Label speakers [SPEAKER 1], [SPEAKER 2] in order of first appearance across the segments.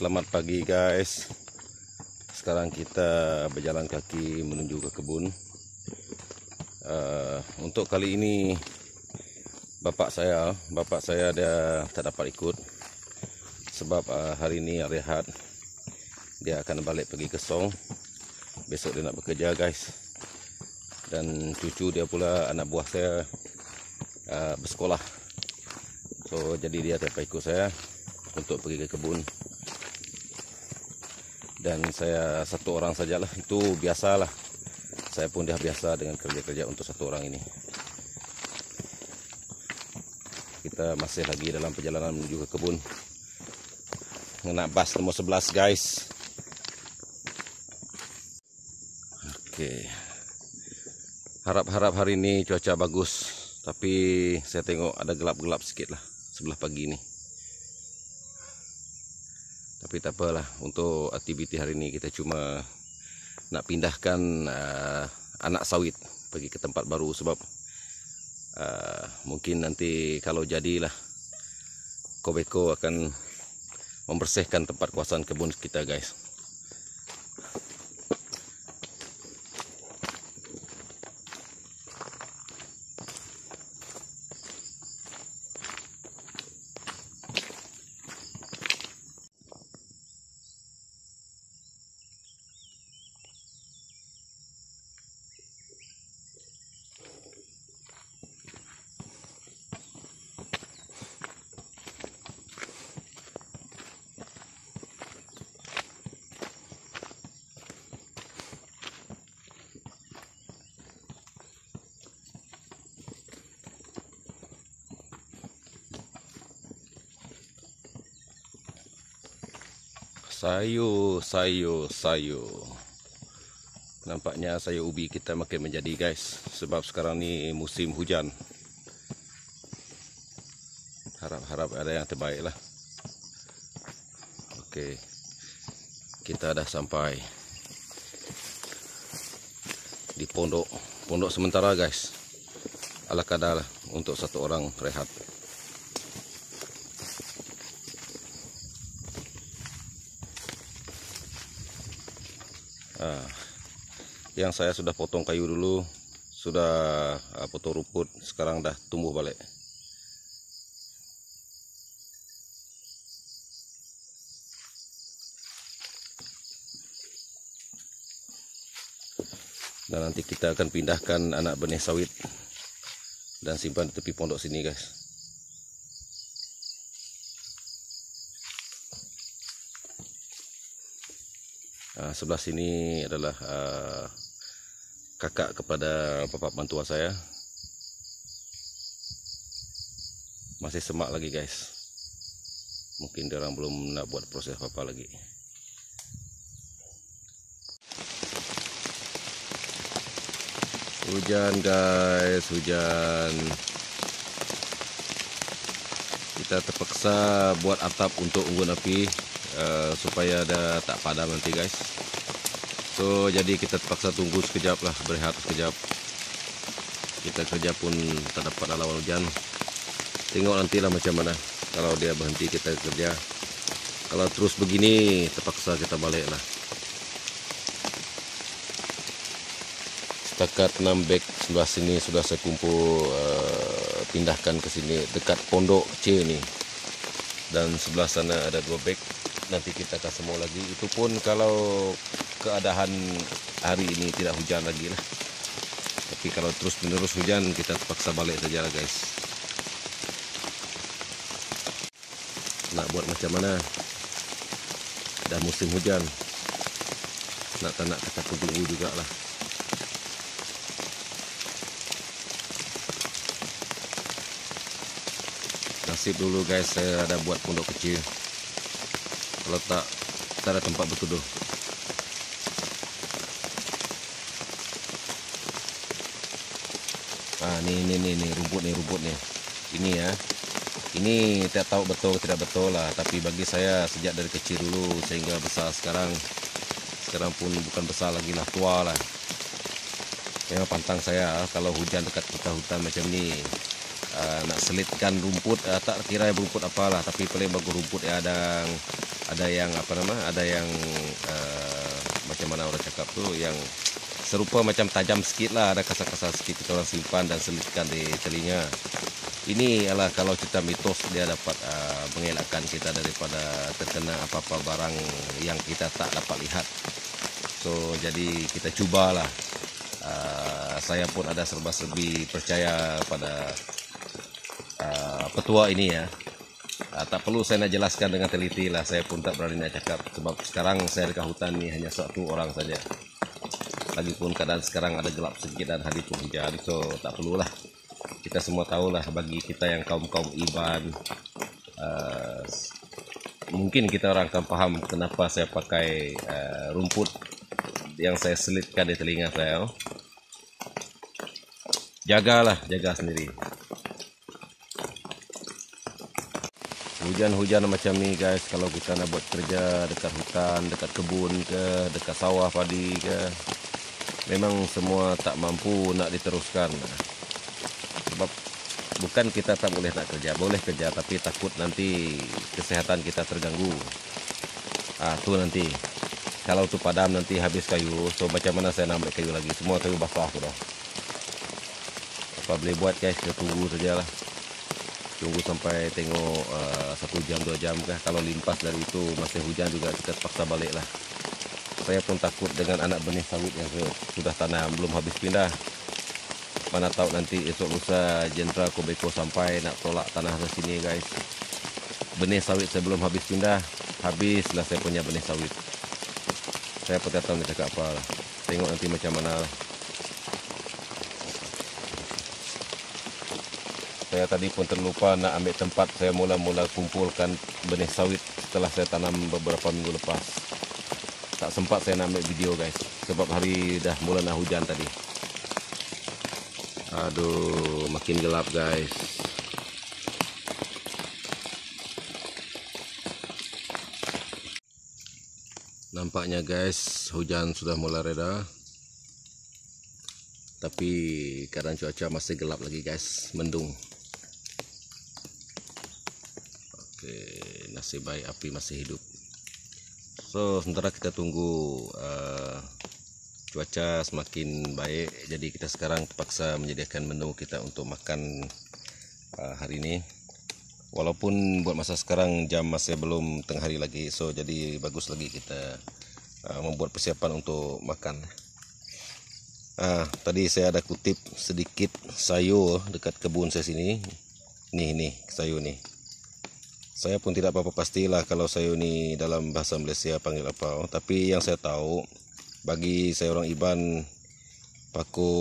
[SPEAKER 1] Selamat pagi guys. Sekarang kita berjalan kaki menuju ke kebun. Untuk kali ini bapak saya dia tak dapat ikut sebab hari ini rehat. Dia akan balik pergi ke Song. Besok dia nak bekerja guys. Dan cucu dia pula, anak buah saya, bersekolah. So jadi dia tak dapat ikut saya untuk pergi ke kebun. Dan saya satu orang sajalah, itu biasalah. Saya pun dah biasa dengan kerja-kerja untuk satu orang ini. Kita masih lagi dalam perjalanan menuju ke kebun. Nak bas nomor 11 guys. Oke. Harap-harap hari ini cuaca bagus. Tapi saya tengok ada gelap-gelap sikit lah sebelah pagi ini. Tapi tak apalah, untuk aktiviti hari ini kita cuma nak pindahkan anak sawit pergi ke tempat baru sebab mungkin nanti kalau jadilah Kobeko akan membersihkan tempat kawasan kebun kita guys. Sayur. Nampaknya sayur ubi kita makin menjadi guys. Sebab sekarang ni musim hujan. Harap-harap ada yang terbaik lah. Okey. Kita dah sampai di pondok sementara guys. Ala kadar untuk satu orang rehat. Yang saya sudah potong kayu dulu, sudah potong rumput, sekarang dah tumbuh balik. Dan nanti kita akan pindahkan anak benih sawit dan simpan di tepi pondok sini guys. Sebelah sini adalah kakak kepada bapak bantua saya. Masih semak lagi guys. Mungkin diorang belum nak buat proses apa-apa lagi. Hujan guys, hujan. Kita terpaksa buat atap untuk unggun api supaya ada tak padam nanti guys. So jadi kita terpaksa tunggu sekejap lah, berehat sekejap. Kita kerja pun tak dapat lawan hujan. Tengok nantilah macam mana. Kalau dia berhenti kita kerja. Kalau terus begini terpaksa kita balik lah. Setakat 6 beg sebelah sini sudah saya kumpul, pindahkan ke sini dekat pondok C ni. Dan sebelah sana ada 2 beg. Nanti kita akan semua lagi. Itu pun kalau keadaan hari ini tidak hujan lagi lah. Tapi kalau terus menerus hujan, kita terpaksa balik saja lah guys. Nak buat macam mana? Dah musim hujan. Nak tak nak kita tunggu jugalah. Nasib dulu guys, saya ada buat pondok kecil. Kalau tak ada tempat berteduh. Ini rumput nih. Ini ya. Ini tak tahu betul tidak betul lah, tapi bagi saya sejak dari kecil dulu sehingga besar sekarang pun bukan besar lagi lah, tua lah. Memang pantang saya kalau hujan dekat hutan macam ni. nak selitkan rumput, tak kira rumput apalah, tapi paling bagus rumput ya, ada yang apa nama, ada yang macam mana orang cakap tu, yang serupa macam tajam sikit lah, ada kasar-kasar sikit, kita orang simpan dan selitkan di telinga. Ini adalah kalau kita mitos, dia dapat mengelakkan kita daripada terkena apa-apa barang yang kita tak dapat lihat. So jadi kita cubalah. Saya pun ada serba-serbi percaya pada petua ini ya. Tak perlu saya nak jelaskan dengan teliti lah, saya pun tak berani nak cakap, sebab sekarang saya dekat hutan ni hanya satu orang saja. Lagipun keadaan sekarang ada gelap sedikit dan hari pun hujan, so tak perlulah. Kita semua tahulah, bagi kita yang kaum-kaum Iban, mungkin kita orang akan faham kenapa saya pakai rumput yang saya selitkan di telinga saya. Jagalah, jaga sendiri. Hujan-hujan macam ni guys, kalau kita nak buat kerja dekat hutan, dekat kebun ke, dekat sawah padi ke, memang semua tak mampu nak diteruskan. Sebab bukan kita tak boleh nak kerja, boleh kerja, tapi takut nanti kesehatan kita terganggu. Tu nanti kalau tu padam nanti habis kayu, so macam mana saya nak ambil kayu lagi, semua kayu basah sudah. Apa boleh buat guys, kita tunggu sajalah. Tunggu sampai tengok 1 jam 2 jam kah. Kalau limpas dari itu masih hujan juga, kita terpaksa balik lah. Saya pun takut dengan anak benih sawit yang sudah tanam belum habis pindah. Mana tahu nanti esok lusa Jenderal Kobeko sampai nak tolak tanah ke sini guys. Benih sawit saya belum habis pindah, habislah saya punya benih sawit. Saya pun tak tahu nak cakap apa lah. Tengok nanti macam mana lah. Saya tadi pun terlupa nak ambil tempat saya mula-mula kumpulkan benih sawit setelah saya tanam beberapa minggu lepas. Tak sempat saya nak ambil video guys, sebab hari dah mula nak hujan tadi. Aduh, makin gelap guys. Nampaknya guys, hujan sudah mulai reda. Tapi keadaan cuaca masih gelap lagi guys, mendung. Oke, nasib baik api masih hidup. So sementara kita tunggu cuaca semakin baik, jadi kita sekarang terpaksa menyediakan menu kita untuk makan hari ini. Walaupun buat masa sekarang jam masih belum tengah hari lagi, so jadi bagus lagi kita membuat persiapan untuk makan. Tadi saya ada kutip sedikit sayur dekat kebun saya sini. Nih sayur nih. Saya pun tidak apa-apa pastilah kalau sayur ni dalam bahasa Malaysia panggil apa. Tapi yang saya tahu, bagi saya orang Iban, paku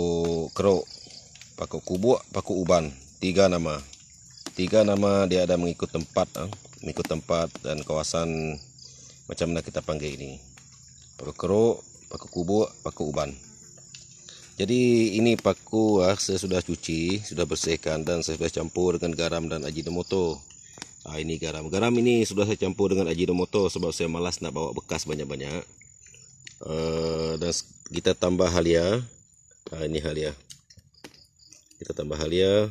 [SPEAKER 1] keruk, paku kubuk, paku uban. 3 nama. 3 nama dia ada mengikut tempat dan kawasan macam mana kita panggil ini. Paku keruk, paku kubuk, paku uban. Jadi ini paku saya sudah cuci, sudah bersihkan dan saya sudah campur dengan garam dan ajinomoto. Ini garam. Garam ini sudah saya campur dengan ajinomoto sebab saya malas nak bawa bekas banyak-banyak. Dan kita tambah halia. Ini halia. Kita tambah halia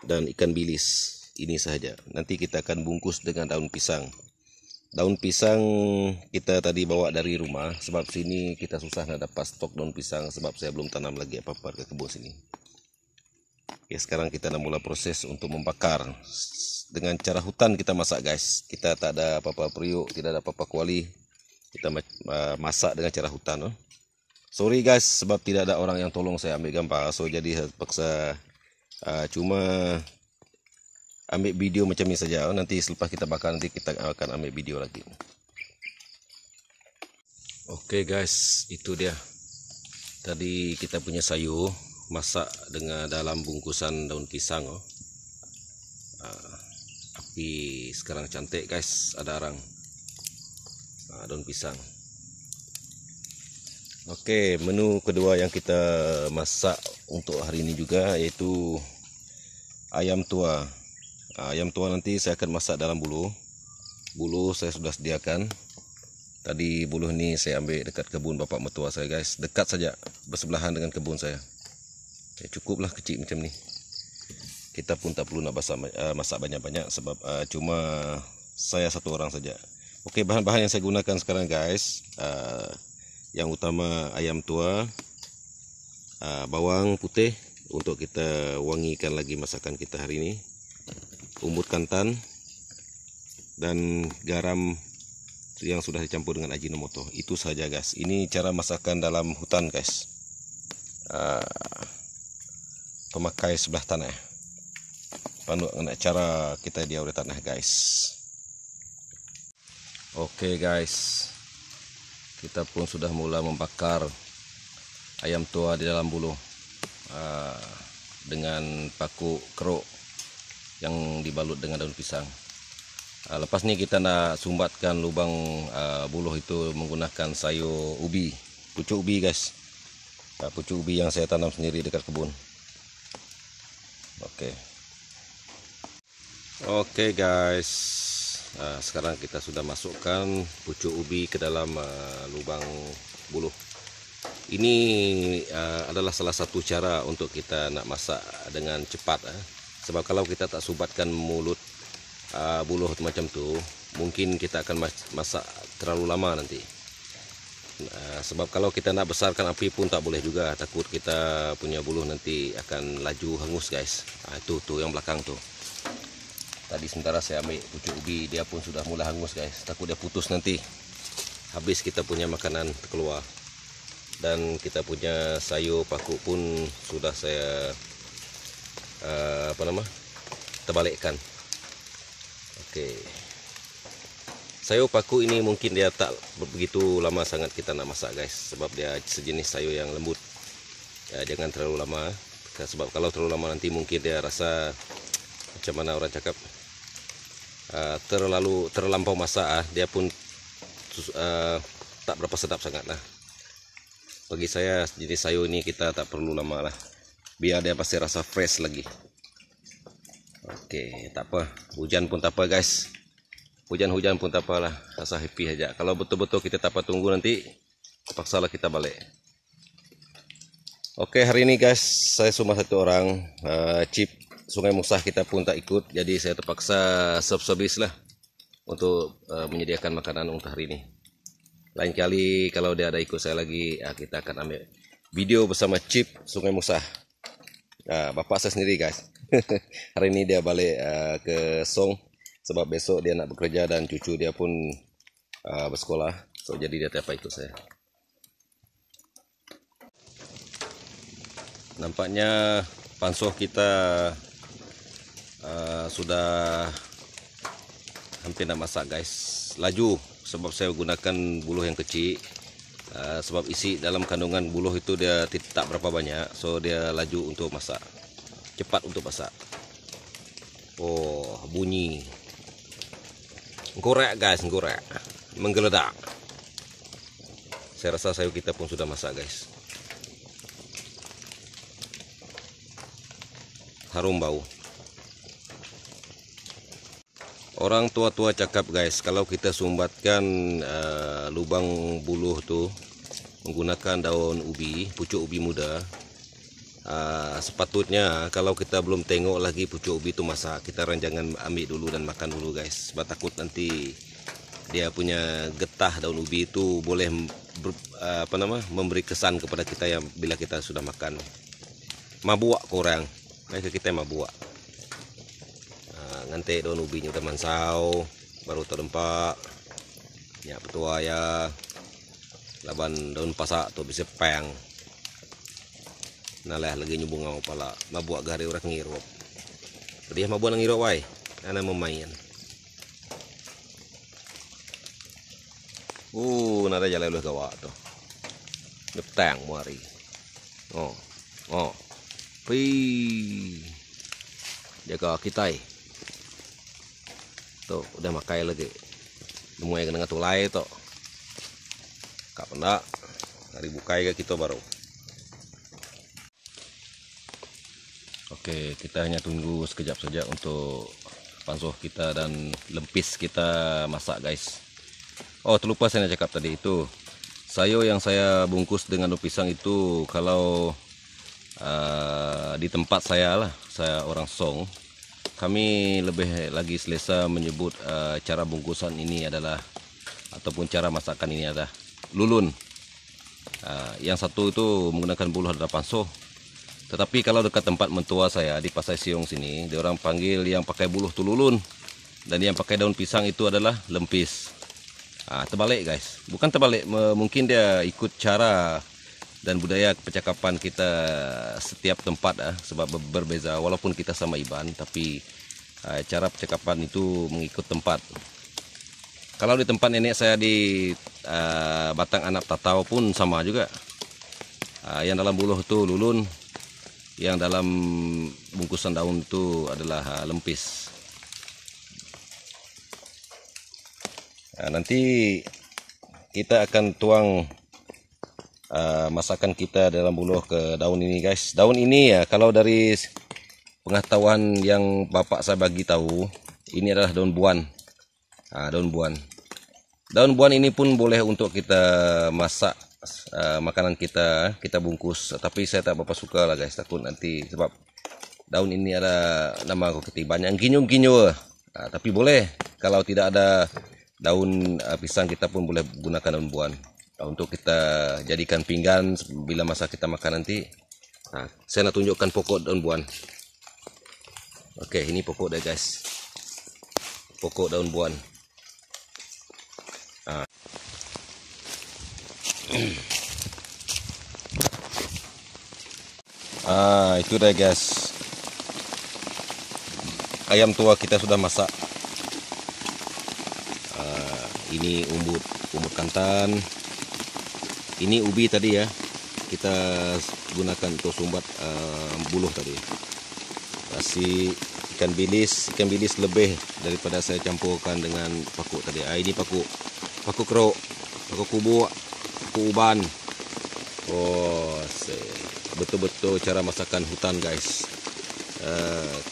[SPEAKER 1] dan ikan bilis. Ini sahaja. Nanti kita akan bungkus dengan daun pisang. Daun pisang kita tadi bawa dari rumah, sebab sini kita susah nak dapat stok daun pisang sebab saya belum tanam lagi apa-apa ke kebun sini. Oke, sekarang kita nak mula proses untuk membakar. Dengan cara hutan kita masak guys. Kita tak ada apa-apa periuk, tidak ada apa-apa kuali. Kita masak dengan cara hutan. Sorry guys, sebab tidak ada orang yang tolong saya ambil gambar, so jadi saya terpaksa cuma ambil video macam ni saja. Nanti selepas kita bakar, nanti kita akan ambil video lagi. Oke guys, itu dia. Tadi kita punya sayur masak dengan dalam bungkusan daun pisang. Api sekarang cantik guys, ada arang. Daun pisang. Oke, menu kedua yang kita masak untuk hari ini juga yaitu ayam tua. Ayam tua nanti saya akan masak dalam bulu. Bulu saya sudah sediakan. Tadi bulu ini saya ambil dekat kebun bapak mertua saya guys. Dekat saja, bersebelahan dengan kebun saya. Cukuplah kecil macam ni. kita pun tak perlu nak masak banyak-banyak sebab cuma saya satu orang saja. Okey, bahan-bahan yang saya gunakan sekarang guys, yang utama ayam tua, bawang putih untuk kita wangikan lagi masakan kita hari ini, umbut kantan, dan garam yang sudah dicampur dengan Ajinomoto. Itu saja guys. Ini cara masakan dalam hutan guys. Pemakai sebelah tanah. Pandu cara kita dia udah tanah guys. Oke guys, kita pun sudah mulai membakar ayam tua di dalam bulu dengan paku keruk yang dibalut dengan daun pisang. Lepas ni kita nak sumbatkan lubang buluh itu menggunakan sayur ubi, pucuk ubi guys. Pucuk ubi yang saya tanam sendiri dekat kebun. Oke guys, sekarang kita sudah masukkan pucuk ubi ke dalam lubang buluh. Ini adalah salah satu cara untuk kita nak masak dengan cepat. Sebab kalau kita tak sumbatkan mulut buluh macam tu, mungkin kita akan masak terlalu lama nanti. Sebab kalau kita nak besarkan api pun tak boleh juga, takut kita punya buluh nanti akan laju hangus guys. Itu yang belakang tu. Tadi sementara saya ambil pucuk ubi, dia pun sudah mulai hangus guys. Takut dia putus nanti, habis kita punya makanan keluar. Dan kita punya sayur paku pun sudah saya terbalikkan. Sayur paku ini mungkin dia tak begitu lama sangat kita nak masak guys, sebab dia sejenis sayur yang lembut. Jangan terlalu lama, sebab kalau terlalu lama nanti mungkin dia rasa macam mana orang cakap, terlampau masak, dia pun tak berapa sedap sangat lah. Bagi saya jenis sayur ini kita tak perlu lama lah, biar dia pasti rasa fresh lagi. Tak apa, hujan pun tak apa guys, hujan-hujan pun tak apalah, rasa happy aja. Kalau betul-betul kita tak apa tunggu nanti, terpaksalah kita balik. Hari ini guys saya cuma satu orang, Cip Sungai Musah kita pun tak ikut, jadi saya terpaksa self-service lah untuk menyediakan makanan untuk hari ini. Lain kali kalau dia ada ikut saya lagi, kita akan ambil video bersama Cip Sungai Musah. Bapak saya sendiri guys. Hari ini dia balik ke Song, sebab besok dia nak bekerja dan cucu dia pun bersekolah. So jadi dia tak apa ikut saya. Nampaknya pansoh kita sudah hampir nak masak guys. Laju sebab saya gunakan buluh yang kecil, sebab isi dalam kandungan buluh itu dia tak berapa banyak, so dia laju untuk masak, cepat untuk masak. Bunyi ngorek guys, ngorek, menggeledak. Saya rasa sayur kita pun sudah masak guys. Harum bau. Orang tua-tua cakap guys, kalau kita sumbatkan lubang buluh tu menggunakan daun ubi, pucuk ubi muda, sepatutnya kalau kita belum tengok lagi pucuk ubi tu masak, kita jangan ambil dulu dan makan dulu guys. Sebab takut nanti dia punya getah daun ubi itu boleh memberi kesan kepada kita yang bila kita sudah makan. Mabuak korang, mereka kita mabuak. Nanti daun ubinya udah mansau, baru terdempak, ya petua ya, laban daun pasak tu bisa peng. Nalah lagi nyubung ngau pala, mabuak gari orang ngirop. Dia mabuak ngirop wai, ana memain. Nada jalan lu gawak tu. Neptang muari. Pi. Jaga kita. Tuh, udah makai lagi. Lumui kena tulai tu. Kak pendak. Hari bukai ke kita baru. Kita hanya tunggu sekejap saja untuk pansoh kita dan lempis kita masak guys. Terlupa saya nak cakap tadi itu. Sayur yang saya bungkus dengan daun pisang itu, kalau di tempat saya lah, saya orang Song, kami lebih lagi selesa menyebut cara bungkusan ini adalah, ataupun cara masakan ini adalah lulun. Yang satu itu menggunakan buluh 8 so. Tetapi kalau dekat tempat mentua saya di Pasai Siong sini, dia orang panggil yang pakai buluh tu lulun, dan yang pakai daun pisang itu adalah lempis. Terbalik guys, bukan terbalik, mungkin dia ikut cara dan budaya percakapan kita setiap tempat sebab berbeza. Walaupun kita sama Iban, tapi cara percakapan itu mengikut tempat. Kalau di tempat nenek saya di Batang Anak Tatau pun sama juga. Yang dalam buluh itu lulun, yang dalam bungkusan daun itu adalah lempis. Nanti kita akan tuang masakan kita dalam buluh ke daun ini guys. Daun ini ya, kalau dari pengetahuan yang bapak saya bagi tahu, ini adalah daun buan. Daun buan. Daun buan ini pun boleh untuk kita masak makanan kita bungkus. Tapi saya tak berapa suka lah guys, takut nanti, sebab daun ini ada nama aku banyak ginyo-ginyo. Tapi boleh, kalau tidak ada daun pisang kita pun boleh gunakan daun buan untuk kita jadikan pinggan bila masa kita makan nanti. Saya nak tunjukkan pokok daun buan. Oke, ini pokok dia guys, pokok daun buan. Itu dia guys, ayam tua kita sudah masak. Ini umbut kantan. Ini ubi tadi ya, kita gunakan untuk sumbat buluh tadi. Kasih ikan bilis lebih daripada saya campurkan dengan paku tadi. Ini paku kerok, paku kubuk, paku uban. Betul-betul cara masakan hutan guys.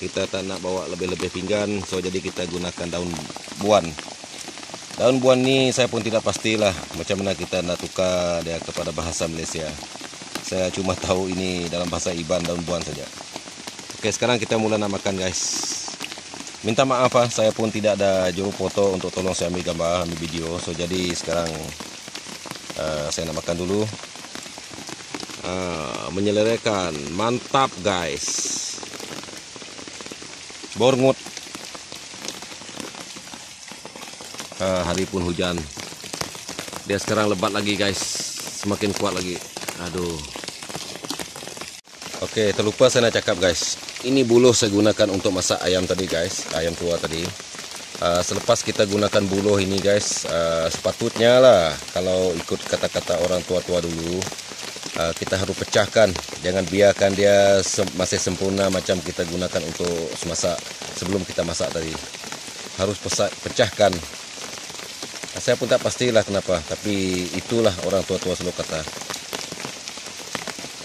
[SPEAKER 1] Kita tak nak bawa lebih-lebih pinggan, so jadi kita gunakan daun buan. Daun buan ni saya pun tidak pastilah macam mana kita nak tukar dia kepada bahasa Malaysia. Saya cuma tahu ini dalam bahasa Iban daun buan saja. Oke, sekarang kita mula nak makan guys. Minta maaf saya pun tidak ada juru foto untuk tolong saya ambil gambar, ambil video. So jadi sekarang saya nak makan dulu. Menyelerakan, mantap guys. Borngut. Hari pun hujan. Dia sekarang lebat lagi guys, semakin kuat lagi. Aduh. Oke, terlupa saya nak cakap guys. Ini buluh saya gunakan untuk masak ayam tadi guys, ayam tua tadi. Selepas kita gunakan buluh ini guys, sepatutnya lah kalau ikut kata-kata orang tua-tua dulu, kita harus pecahkan. Jangan biarkan dia masih sempurna macam kita gunakan untuk masak sebelum kita masak tadi. Harus pecahkan. Saya pun tak pastilah kenapa, tapi itulah orang tua-tua selalu kata.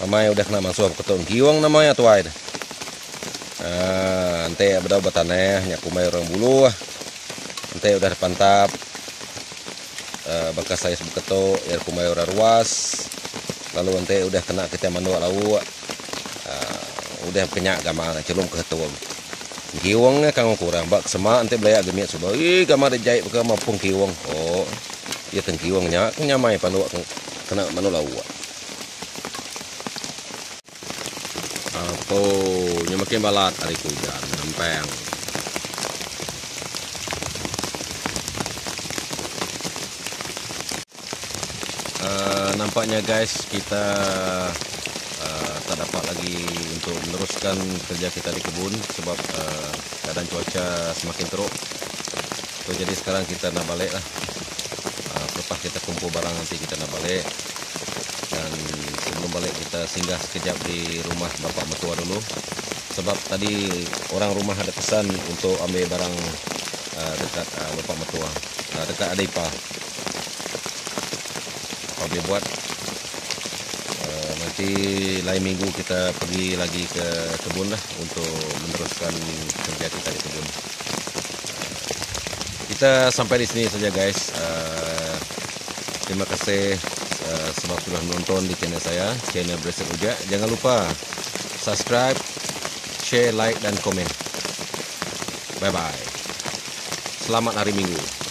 [SPEAKER 1] Mamai udah kena masuk keton giwang namanya tuai. Ante bedau bataneh nyaku mai orang bulu. Ante udah pantap. Bekas saya sebut ketok ya kumai orang ruas. Lalu ante udah kena kita manuk lau. Udah kenyak gamang celum ke ketok. Kiwongnya kang kurang bak semak ante belaya gemiat sudah. Gamar jahit ke mampung kiwong. Oh, iya teng kiwongnya nyamai pandu kena manu lau. Makin balat hari hujan nempeng. Nampaknya guys kita tak dapat lagi untuk meneruskan kerja kita di kebun sebab keadaan cuaca semakin teruk. So, jadi sekarang kita nak balik lah. Lepas kita kumpul barang nanti kita nak balik. Dan sebelum balik kita singgah sekejap di rumah bapak mertua dulu. Sebab tadi orang rumah ada pesan untuk ambil barang dekat bapak mertua, dekat adik ipar. Apa boleh buat? Nanti lain minggu kita pergi lagi ke kebun lah untuk meneruskan kerja kita di kebun. Kita sampai di sini saja guys. Terima kasih sebab sudah menonton di channel saya, channel Bracer Ujak. Jangan lupa subscribe, share, like dan komen. Bye bye. Selamat hari Minggu.